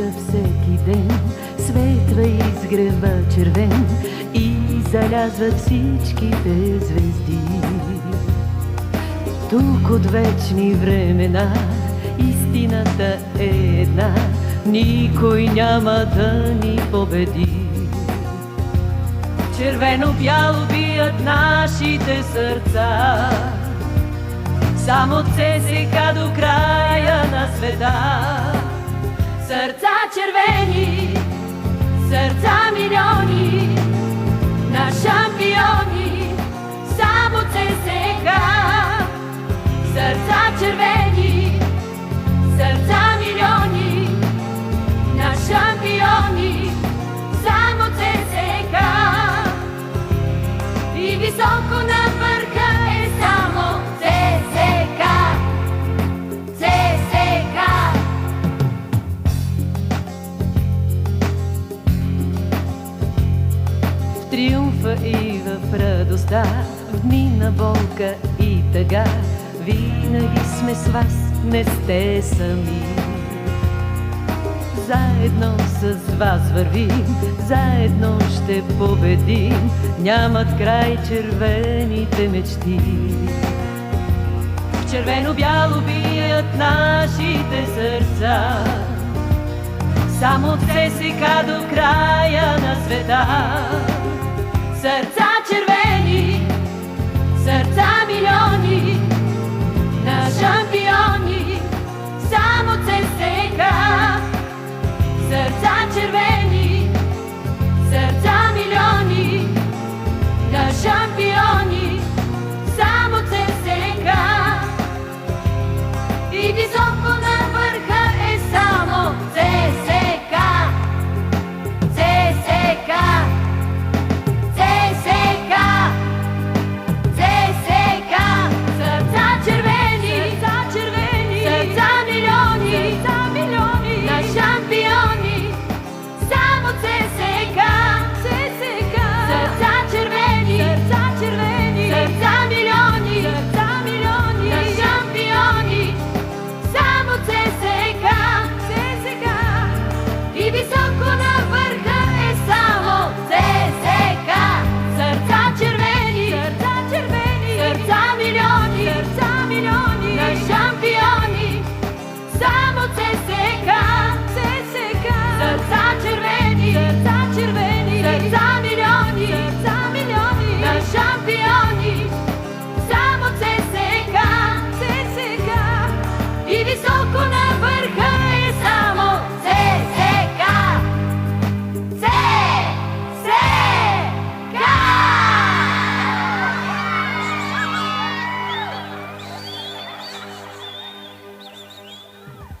Българка всеки ден светва и изгрева червен и залязват всичките звезди. Тук от вечни времена истината е една, никой няма да ни победи. Червено-бяло бият нашите сърца, само от ЦСКА до края на света. Сърца червени, сърца милиони, на шампиони, само ЦСКА. Сърца червени, сърца милиони, на шампиони, само ЦСКА. И високо на върха е само ЦСКА. ЦСКА. В триумфа и в радостта, в дни на болка и тъга, винаги сме с вас, не сте сами. Заедно с вас вървим, заедно ще победим, нямат край червените мечти. В червено-бяло бият нашите сърца, само от ЦСКА до края на света. Сърца червени, сърца милиони, на шампиони, само ЦСКА. Сърца червени, сърца милиони, на шампиони, само ЦСКА. И високо на върха е само ЦСКА. ЦСКА. ЦСКА. ЦСКА. Сърца червени, сърца милиони, на шампиони, само ЦСКА. Сърца червени, сърца милиони, на шампиони, само ЦСКА. И високо на върха е само ЦСКА. Сърца червени, сърца милиони,